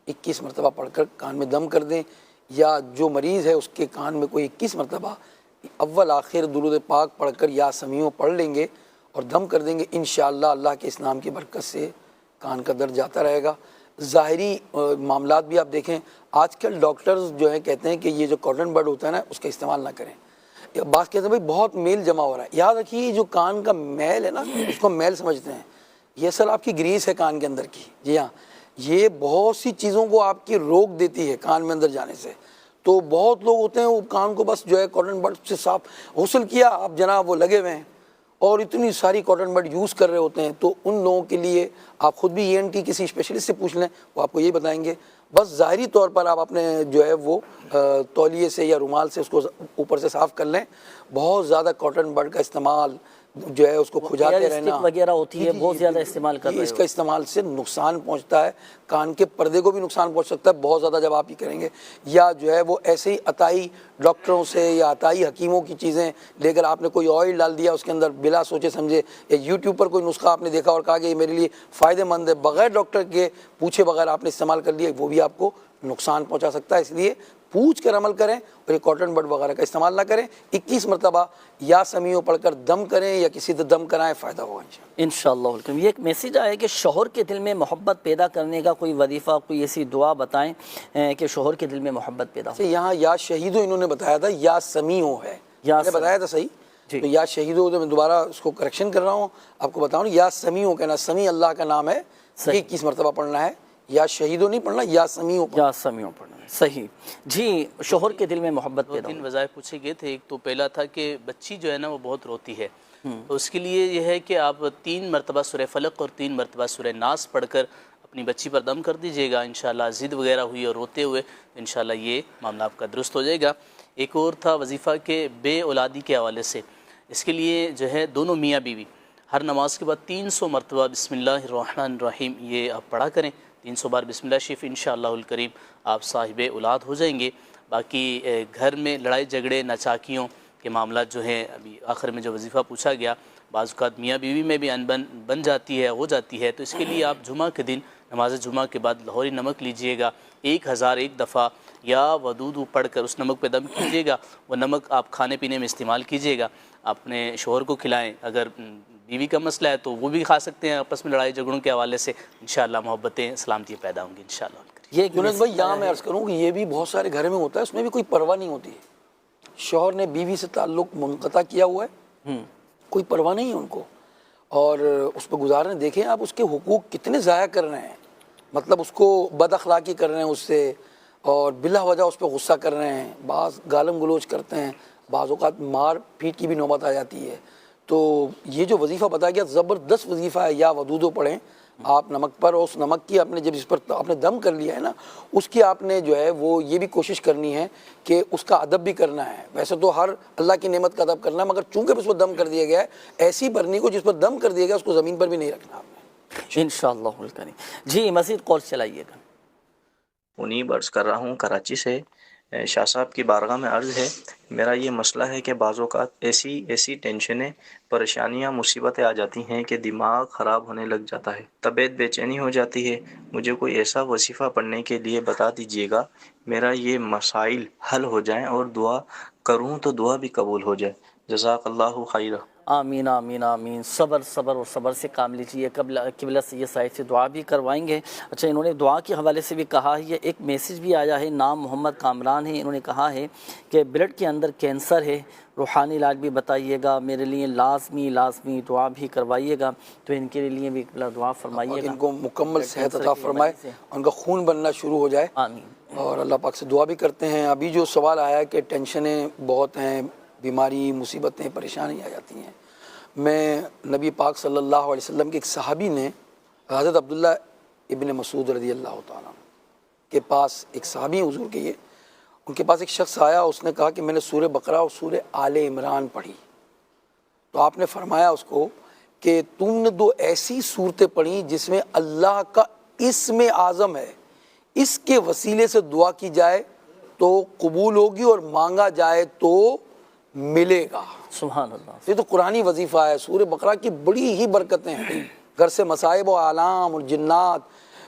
21 مرتبہ پڑھ کر کان میں دم کر دیں، یا جو مریض ہے اس کے کان میں کوئی 21 مرتبہ اول آخر درود پاک پڑھ کر یا سمیع پڑھ لیں گے اور دم کر دیں گے، انشاءاللہ اللہ کے اس نام کی برکت سے کان کا درد جاتا رہے گا۔ ظاہری معاملات بھی آپ دیکھیں، آج کل ڈاکٹرز جو ہیں کہتے ہیں کہ یہ جو کاٹن بڈ ہوتا ہے نا اس کا استعمال نہ کریں، بات کہتے ہیں بھائی بہت میل جمع ہو رہا ہے، یاد رکھیے جو کان کا میل ہے نا اس کو میل سمجھتے ہیں، یہ اصل آپ کی گریس ہے کان کے اندر کی، جی ہاں، یہ بہت سی چیزوں کو آپ کی روک دیتی ہے کان میں اندر جانے سے۔ تو بہت لوگ ہوتے ہیں وہ کان کو بس جو ہے کاٹن بڈ سے صاف غسل کیا اب جناب وہ لگے ہوئے ہیں اور اتنی ساری کاٹن بڈ یوز کر رہے ہوتے ہیں، تو ان لوگوں کے لیے آپ خود بھی ENT کسی اسپیشلسٹ سے پوچھ لیں، وہ آپ کو یہی بتائیں گے۔ بس ظاہری طور پر آپ اپنے جو ہے وہ تولیے سے یا رومال سے اس کو اوپر سے صاف کر لیں، بہت زیادہ کاٹن بڈ کا استعمال جو ہے اس کو کھجاتے رہنا وغیرہ ہوتی ہے بہت زیادہ استعمال کر رہے اس کا استعمال سے نقصان پہنچتا ہے، کان کے پردے کو بھی نقصان پہنچ سکتا ہے بہت زیادہ جب آپ یہ کریں گے، یا جو ہے وہ ایسے ہی عطائی ڈاکٹروں سے یا عطائی حکیموں کی چیزیں لے کر آپ نے کوئی آئل ڈال دیا اس کے اندر بلا سوچے سمجھے، یا یوٹیوب پر کوئی نسخہ آپ نے دیکھا اور کہا کہ یہ میرے لیے فائدہ مند ہے، بغیر ڈاکٹر کے پوچھے بغیر آپ نے استعمال کر لیا، وہ بھی آپ کو نقصان پہنچا سکتا ہے۔ اس لیے پوچھ کر عمل کریں اور یہ کاٹن بڈ وغیرہ کا استعمال نہ کریں۔ 21 مرتبہ یا سمیع پڑھ کر دم کریں یا کسی سے دم کرائیں، فائدہ ہوگا انشاءاللہ الکریم۔ یہ ایک میسیج آیا ہے کہ شوہر کے دل میں محبت پیدا کرنے کا کوئی وظیفہ، کوئی ایسی دعا بتائیں کہ شوہر کے دل میں محبت پیدا ہو۔ یہاں یا شہیدو انہوں نے بتایا تھا، یا سمیع ہے، میں نے بتایا تھا صحیح، تو یا شہیدو میں دوبارہ اس کو کریکشن کر رہا ہوں، آپ کو بتاؤں یا سمیع کہنا، سمیع اللہ کا نام ہے، 21 مرتبہ پڑھنا ہے، یا شہیدو نہیں پڑھنا، یا سمیع یا سمیع پڑھنا ہے، صحیح۔ جی شوہر کے دل میں محبت پیدا تین وظائف پوچھے گئے تھے، ایک تو پہلا تھا کہ بچی جو ہے نا وہ بہت روتی ہے، تو اس کے لیے یہ ہے کہ آپ 3 مرتبہ سورہ فلق اور 3 مرتبہ سورہ ناس پڑھ کر اپنی بچی پر دم کر دیجیے گا، انشاءاللہ ضد وغیرہ ہوئی اور روتے ہوئے تو انشاءاللہ یہ معاملہ آپ کا درست ہو جائے گا۔ ایک اور تھا وظیفہ کہ بے اولادی کے حوالے سے، اس کے لیے جو ہے دونوں میاں بیوی ہر نماز کے بعد 300 مرتبہ بسم اللہ الرحمن الرحیم یہ آپ پڑھا کریں، 300 بار بسم اللہ شریف، انشاءاللہ الکریم آپ صاحب اولاد ہو جائیں گے۔ باقی گھر میں لڑائی جھگڑے ناچاکیوں کے معاملات جو ہیں، ابھی آخر میں جو وظیفہ پوچھا گیا، بعض اوقات میاں بیوی میں بھی انبن بن جاتی ہے، ہو جاتی ہے، تو اس کے لیے آپ جمعہ کے دن نماز جمعہ کے بعد لاہوری نمک لیجئے گا 1001 دفعہ، یا ودود پڑھ کر اس نمک پہ دم کیجیے گا، وہ نمک آپ کھانے پینے میں استعمال کیجیے گا، اپنے شوہر کو کھلائیں، اگر بیوی کا مسئلہ ہے تو وہ بھی کھا سکتے ہیں، آپس میں لڑائی جھگڑوں کے حوالے سے انشاءاللہ محبتیں سلامتی پیدا ہوں گی انشاءاللہ۔ یہ یونس بھائی یہاں میں عرض کروں کہ یہ بھی بہت سارے گھر میں ہوتا ہے، اس میں بھی کوئی پرواہ نہیں ہوتی ہے، شوہر نے بیوی سے تعلق منقطع کیا ہوا ہے، کوئی پرواہ نہیں ہے ان کو، اور اس پہ گزارنے دیکھیں آپ اس کے حقوق کتنے ضائع کر رہے ہیں، مطلب اس کو بد اخلاقی کر رہے ہیں اس سے، اور بلا وجہ اس پہ غصہ کر رہے ہیں، بعض گالم گلوچ کرتے ہیں، بعض اوقات مار پیٹ کی بھی نوبت آ جاتی ہے۔ تو یہ جو وظیفہ بتایا گیا زبردست وظیفہ ہے، یا ودودو پڑھیں آپ نمک پر، اور اس نمک کی آپ نے جب اس پر آپ نے دم کر لیا ہے نا، اس کی آپ نے جو ہے وہ یہ بھی کوشش کرنی ہے کہ اس کا ادب بھی کرنا ہے، ویسے تو ہر اللہ کی نعمت کا ادب کرنا ہے، مگر چونکہ اس پر دم کر دیا گیا ہے، ایسی بھرنی کو جس پر دم کر دیا گیا اس کو زمین پر بھی نہیں رکھنا آپ نے، انشاءاللہ الکریم۔ جی مزید کال چلائیے گا۔ منیب عرض کر رہا ہوں کراچی سے، شاہ صاحب کی بارگاہ میں عرض ہے، میرا یہ مسئلہ ہے کہ بعض اوقات ایسی ٹینشنیں، پریشانیاں، مصیبتیں آ جاتی ہیں کہ دماغ خراب ہونے لگ جاتا ہے، طبیعت بے چینی ہو جاتی ہے، مجھے کوئی ایسا وظیفہ پڑھنے کے لیے بتا دیجیے گا میرا یہ مسائل حل ہو جائیں اور دعا کروں تو دعا بھی قبول ہو جائے، جزاک اللہ خیرہ۔ آمین آمین آمین. صبر صبر اور صبر سے کام لیجیے. قبلہ سید صاحب سے دعا بھی کروائیں گے. اچھا انہوں نے دعا کے حوالے سے بھی کہا ہے. ایک میسیج بھی آیا ہے. نام محمد کامران ہے. انہوں نے کہا ہے کہ بلڈ کے اندر کینسر ہے, روحانی علاج بھی بتائیے گا, میرے لیے لازمی دعا بھی کروائیے گا. تو ان کے لیے بھی دعا فرمائیے گا, ان کو مکمل صحت عطا فرمائے, ان کا خون بننا شروع ہو جائے. آمین. اور اللہ پاک سے دعا بھی کرتے ہیں. ابھی جو سوال آیا ہے کہ ٹینشنیں بہت ہیں, بیماری, مصیبتیں, پریشانی آ جاتی ہیں. میں نبی پاک صلی اللہ علیہ وسلم کے ایک صحابی نے حضرت عبداللہ ابن مسعود رضی اللہ تعالیٰ کے پاس, ایک صحابی ہیں حضور کے, یہ ان کے پاس ایک شخص آیا, اس نے کہا کہ میں نے سورہ بقرہ اور سورہ آل عمران پڑھی. تو آپ نے فرمایا اس کو کہ تم نے دو ایسی صورتیں پڑھی جس میں اللہ کا اسم اعظم ہے, اس کے وسیلے سے دعا کی جائے تو قبول ہوگی اور مانگا جائے تو ملے گا. سبحان اللہ. یہ تو قرآنی وظیفہ ہے. سورہ بقرہ کی بڑی ہی برکتیں ہیں. گھر سے مصائب و آلام اور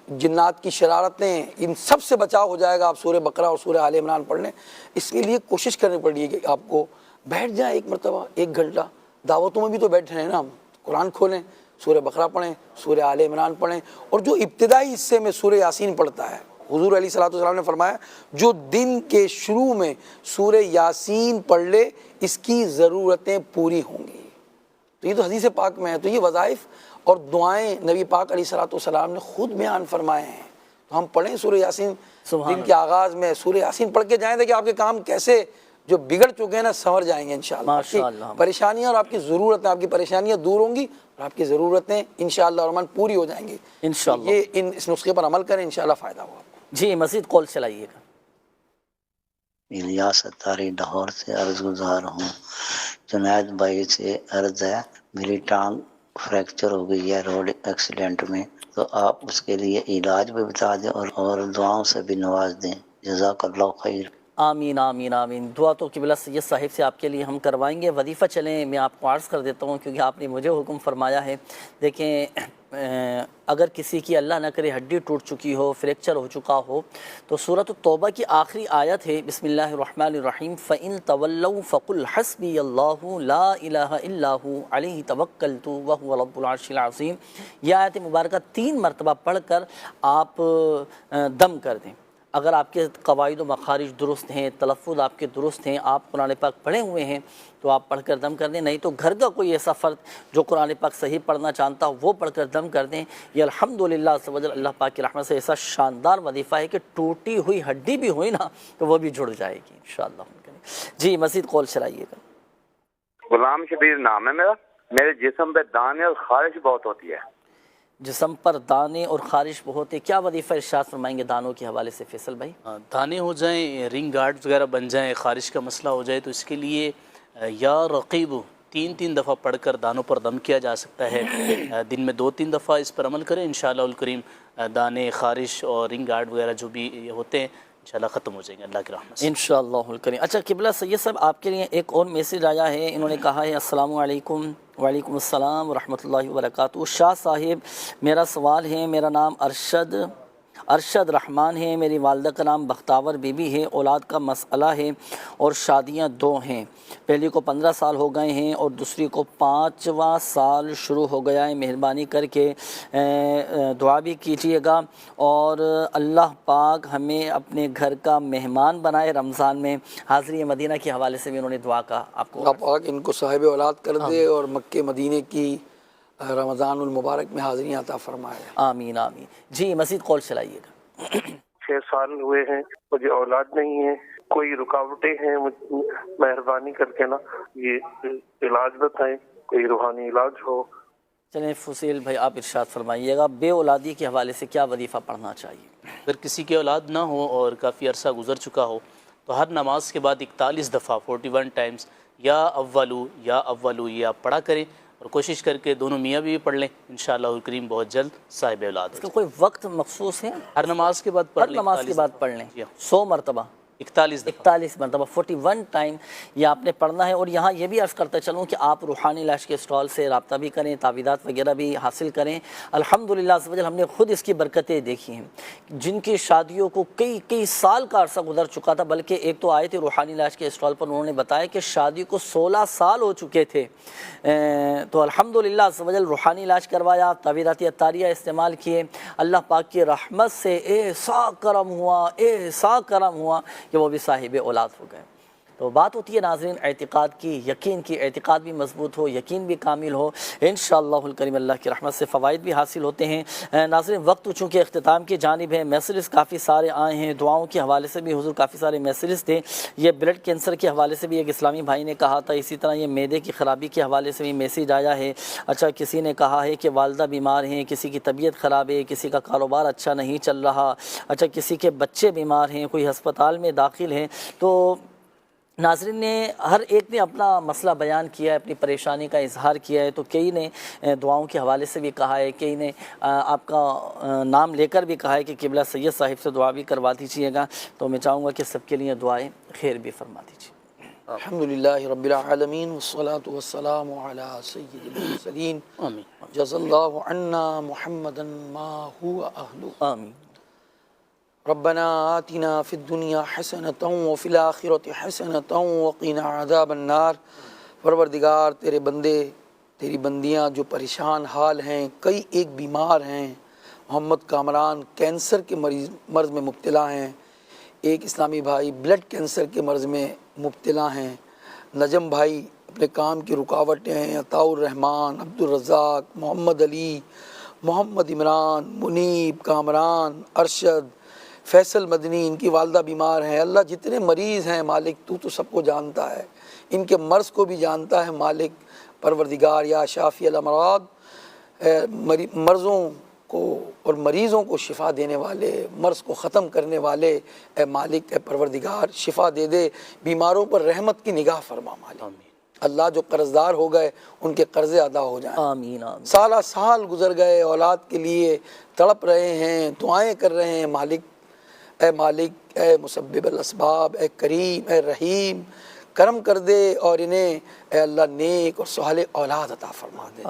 جنات کی شرارتیں, ان سب سے بچاؤ ہو جائے گا آپ سورہ بقرہ اور سورہ آل عمران پڑھ لیں. اس کے لیے کوشش کرنی پڑے گی کہ آپ کو بیٹھ جائیں ایک مرتبہ, 1 گھنٹہ. دعوتوں میں بھی تو بیٹھ رہے ہیں نا ہم, قرآن کھولیں, سورہ بقرہ پڑھیں, سورہ آل عمران پڑھیں. اور جو ابتدائی حصے میں سورہ یاسین پڑھتا ہے, حضور علیہ الصلوۃ والسلام نے فرمایا جو دن کے شروع میں سورہ یاسین پڑھ لے اس کی ضرورتیں پوری ہوں گی. تو یہ تو حدیث پاک میں ہے. تو یہ وظائف اور دعائیں نبی پاک علیہ الصلوۃ والسلام نے خود بیان فرمائے ہیں. تو ہم پڑھیں سورہ یاسین دن کے آغاز میں, سورہ یاسین پڑھ کے جائیں, کہ آپ کے کام کیسے جو بگڑ چکے ہیں نا سنور جائیں گے انشاءاللہ. پریشانیاں اور آپ کی ضرورتیں, آپ کی پریشانیاں دور ہوں گی اور آپ کی ضرورتیں انشاءاللہ الرحمن پوری ہو جائیں گی انشاءاللہ. یہ اس نسخے پر عمل کریں, انشاءاللہ فائدہ ہوگا. جی مزید کال چلائیے گا. الیاس اتاری لاہور سے عرض گزار ہوں. جنید بھائی سے عرض ہے, میری ٹانگ فریکچر ہو گئی ہے روڈ ایکسیڈنٹ میں, تو آپ اس کے لیے علاج بھی بتا دیں اور دعاؤں سے بھی نواز دیں. جزاک اللہ خیر. آمین آمین آمین. دعا تو قبلہ سید صاحب سے آپ کے لیے ہم کروائیں گے. وظیفہ چلیں میں آپ کو عرض کر دیتا ہوں کیونکہ آپ نے مجھے حکم فرمایا ہے. دیکھیں اگر کسی کی اللہ نہ کرے ہڈی ٹوٹ چکی ہو, فریکچر ہو چکا ہو, تو سورۃ التوبہ کی آخری آیت ہے بسم اللہ الرحمن الرحیم فَإِن تَوَلَّوْا فَقُلْ حَسْبِيَ اللَّهُ لَا إِلَهَ إِلَّا هُوَ عَلَيْهِ تَوَكَّلْتُ وَهُوَ رَبُّ الْعَرْشِ الْعَظِيمِ. یہ آیت مبارکہ 3 مرتبہ پڑھ کر آپ دم کر دیں. اگر آپ کے قواعد و مخارج درست ہیں, تلفظ آپ کے درست ہیں, آپ قرآن پاک پڑھے ہوئے ہیں, تو آپ پڑھ کر دم کر دیں. نہیں تو گھر کا کوئی ایسا فرد جو قرآن پاک صحیح پڑھنا چاہتا ہو وہ پڑھ کر دم کر دیں. یہ الحمدللہ اللہ پاک کی رحمت سے ایسا شاندار وظیفہ ہے کہ ٹوٹی ہوئی ہڈی بھی ہوئی نا تو وہ بھی جڑ جائے گی انشاءاللہ. جی مزید کال چلائیے گا. غلام شبیر نام ہے میرا. میرے جسم پہ دانے اور خارش بہت ہوتی ہے. جسم پر دانے اور خارش بہت ہے, کیا وظیفہ ارشاد فرمائیں گے دانوں کے حوالے سے فیصل بھائی؟ دانے ہو جائیں, رنگ گارڈ وغیرہ بن جائیں, خارش کا مسئلہ ہو جائے, تو اس کے لیے یا رقیب 3 دفعہ پڑھ کر دانوں پر دم کیا جا سکتا ہے. دن میں 2-3 دفعہ اس پر عمل کریں, انشاءاللہ الکریم دانے, خارش اور رنگ گارڈ وغیرہ جو بھی ہوتے ہیں انشاءاللہ ختم ہو جائیں گے اللہ کی رحمت سے انشاءاللہ الکریم. اچھا قبلہ سید صاحب آپ کے لیے ایک اور میسیج آیا ہے. انہوں نے کہا ہے السلام علیکم. وعلیکم السلام ورحمۃ اللہ وبرکاتہ. شاہ صاحب میرا سوال ہے, میرا نام ارشد رحمان ہے, میری والدہ کا نام بختاور بی بی ہے, اولاد کا مسئلہ ہے اور شادیاں 2 ہیں. پہلی کو 15 سال ہو گئے ہیں اور دوسری کو 5واں سال شروع ہو گیا ہے. مہربانی کر کے دعا بھی کیجیے گا اور اللہ پاک ہمیں اپنے گھر کا مہمان بنائے رمضان میں. حاضری مدینہ کے حوالے سے بھی انہوں نے دعا کا آپ کو, اللہ پاک ان کو صاحب اولاد کر دے اور مکے مدینے کی رمضان المبارک میں حاضریاں عطا فرمائے. آمین آمین. جی مزید کال چلائیے گا. 6 سال ہوئے ہیں, مجھے اولاد نہیں ہے, کوئی رکاوٹیں ہیں, مہربانی کر کے نا یہ علاج بتائیں, کوئی روحانی علاج ہو. چلیں فصیل بھائی آپ ارشاد فرمائیے گا, بے اولادی کے حوالے سے کیا وظیفہ پڑھنا چاہیے؟ اگر کسی کی اولاد نہ ہو اور کافی عرصہ گزر چکا ہو تو ہر نماز کے بعد 41 دفعہ 41 ٹائمز یا اولو یہ آپ پڑھا کریں اور کوشش کر کے دونوں میاں بھی پڑھ لیں, انشاءاللہ الکریم بہت جلد صاحب اولاد. اس کا کوئی وقت مخصوص ہے؟ ہر نماز کے بعد پڑھ لیں. ہر نماز کے بعد پڑھ لیں 100 مرتبہ. 41 مرتبہ 41 ٹائم یہ آپ نے پڑھنا ہے۔ اور یہاں یہ بھی عرض کرتا چلوں کہ آپ روحانی علاج کے اسٹال سے رابطہ بھی کریں، تعویذات وغیرہ بھی حاصل کریں۔ الحمدللہ عز وجل ہم نے خود اس کی برکتیں دیکھی ہیں، جن کی شادیوں کو کئی سال کا عرصہ گزر چکا تھا، بلکہ ایک تو آئے تھے روحانی علاج کے اسٹال پر، انہوں نے بتایا کہ شادی کو 16 سال ہو چکے تھے، تو الحمدللہ عز وجل روحانی علاج کروایا، تعویذات عطاریہ استعمال کیے، اللہ پاک کی رحمت سے ایسا کرم ہوا کہ وہ بھی صاحب اولاد ہو گئے۔ تو بات ہوتی ہے ناظرین اعتقاد کی، یقین کی، اعتقاد بھی مضبوط ہو، یقین بھی کامل ہو، انشاءاللہ الکریم اللہ کی رحمت سے فوائد بھی حاصل ہوتے ہیں۔ ناظرین وقت چونکہ اختتام کی جانب ہے، میسیجز کافی سارے آئے ہیں، دعاؤں کے حوالے سے بھی حضور کافی سارے میسیجز تھے، یہ بلڈ کینسر کے حوالے سے بھی ایک اسلامی بھائی نے کہا تھا، اسی طرح یہ معدے کی خرابی کے حوالے سے بھی میسیج آیا ہے۔ اچھا کسی نے کہا ہے کہ والدہ بیمار ہیں، کسی کی طبیعت خراب ہے، کسی کا کاروبار اچھا نہیں چل رہا، اچھا کسی کے بچے بیمار ہیں، کوئی ہسپتال میں داخل ہیں۔ تو ناظرین نے ہر ایک نے اپنا مسئلہ بیان کیا ہے، اپنی پریشانی کا اظہار کیا ہے، تو کئی نے دعاؤں کے حوالے سے بھی کہا ہے، کئی نے آپ کا نام لے کر بھی کہا ہے کہ قبلہ سید صاحب سے دعا بھی کروا دیجیے گا، تو میں چاہوں گا کہ سب کے لیے دعائیں خیر بھی فرما دیجیے۔ الحمدللہ رب العالمین والصلاة والسلام علی سید المرسلین جزا اللہ عنا محمدا ما هو اہلہ آمین۔ ربنا آتنا فی الدنیا حسنۃ وفی الآخرۃ حسنۃ وقنا عذاب النار۔ پروردگار تیرے بندے تیری بندیاں جو پریشان حال ہیں، کئی ایک بیمار ہیں، محمد کامران کینسر کے مرض میں مبتلا ہیں، ایک اسلامی بھائی بلڈ کینسر کے مرض میں مبتلا ہیں، نجم بھائی اپنے کام کی رکاوٹیں ہیں، عطاء الرحمان، عبدالرزاق، محمد علی، محمد عمران، منیب، کامران، ارشد، فیصل مدنی، ان کی والدہ بیمار ہیں۔ اللہ جتنے مریض ہیں مالک تو سب کو جانتا ہے، ان کے مرض کو بھی جانتا ہے مالک پروردگار یا شافی الامراض، مرضوں کو اور مریضوں کو شفا دینے والے، مرض کو ختم کرنے والے، اے مالک اے پروردگار شفا دے دے، بیماروں پر رحمت کی نگاہ فرما مالک۔ اللہ جو قرضدار ہو گئے ان کے قرضے ادا ہو جائیں، آمین آمین۔ سالہ سال گزر گئے، اولاد کے لیے تڑپ رہے ہیں، دعائیں کر رہے ہیں، مالک اے مسبب الاسباب، اے کریم اے رحیم کرم کر دے اور انہیں اے اللہ نیک اور صالح اولاد عطا فرما دے۔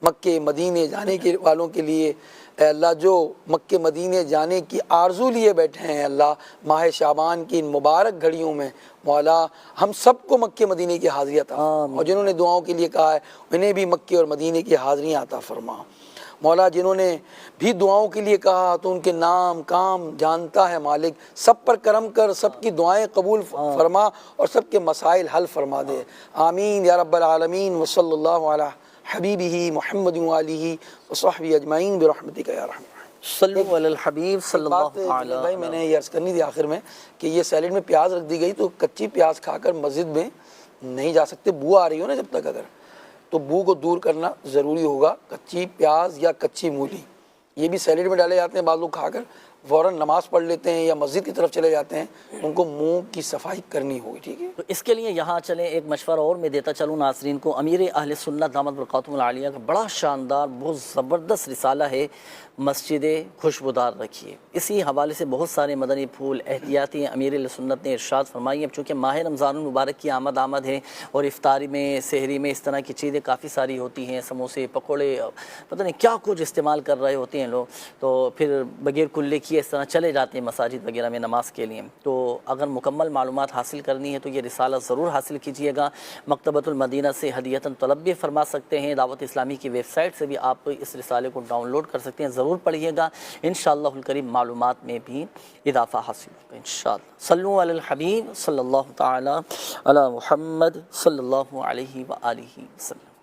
مکے مدینے جانے کے والوں کے لیے اے اللہ جو مکے مدینے جانے کی آرزو لیے بیٹھے ہیں، اللہ ماہ شعبان کی ان مبارک گھڑیوں میں مولا ہم سب کو مکے مدینے کی حاضری عطا فرما، اور جنہوں نے دعاؤں کے لیے کہا ہے انہیں بھی مکے اور مدینے کی حاضریاں عطا فرما مولا۔ جنہوں نے بھی دعاؤں کے لیے کہا تو ان کے نام کام جانتا ہے مالک، سب پر کرم کر، سب کی دعائیں قبول فرما اور سب کے مسائل حل فرما دے، آمین یا رب العالمین۔ وصلی اللہ علی حبیبہ محمد وآلہ وصحبہ اجمعین برحمتک یا ارحم الراحمین۔ صلو علی الحبیب صلی اللہ علیہ بھائی میں نے یہ عرض کرنی تھی آخر میں کہ یہ سیلیڈ میں پیاز رکھ دی گئی تو کچی پیاز کھا کر مسجد میں نہیں جا سکتے، بو آ رہی ہو نا جب تک، اگر تو بو کو دور کرنا ضروری ہوگا۔ کچی پیاز یا کچی مولی یہ بھی سیلیڈ میں ڈالے جاتے ہیں، بعض لوگ کھا کر فوراً نماز پڑھ لیتے ہیں یا مسجد کی طرف چلے جاتے ہیں، ان کو منہ کی صفائی کرنی ہوگی، ٹھیک ہے؟ تو اس کے لیے یہاں چلیں ایک مشورہ اور میں دیتا چلوں ناظرین کو، امیر اہل سنت دامت برکاتہم العالیہ کا بڑا شاندار بہت زبردست رسالہ ہے مسجد خوشبودار رکھیے، اسی حوالے سے بہت سارے مدنی پھول احتیاطی امیر اہل سنت نے ارشاد فرمائی۔ اب چونکہ ماہ رمضان المبارک کی آمد ہے اور افطاری میں سحری میں اس طرح کی چیزیں کافی ساری ہوتی ہیں، سموسے پکوڑے پتہ نہیں کیا کچھ استعمال کر رہے ہوتے ہیں لوگ، تو پھر بغیر کلے کیے اس طرح چلے جاتے ہیں مساجد وغیرہ میں نماز کے لیے۔ تو اگر مکمل معلومات حاصل کرنی ہے تو یہ رسالہ ضرور حاصل کیجیے گا، مکتبۃ المدینہ سے ہدیۃً طلب بھی فرما سکتے ہیں، دعوت اسلامی کی ویب سائٹ سے بھی آپ اس رسالے کو ڈاؤن لوڈ کر سکتے ہیں، ضرور پڑھیے گا، انشاءاللہ الکریم معلومات میں بھی اضافہ حاصل ہوگا انشاءاللہ۔ صلو علی الحبیب صلی اللہ تعالی علی محمد صلی اللہ علیہ وآلہ وسلم۔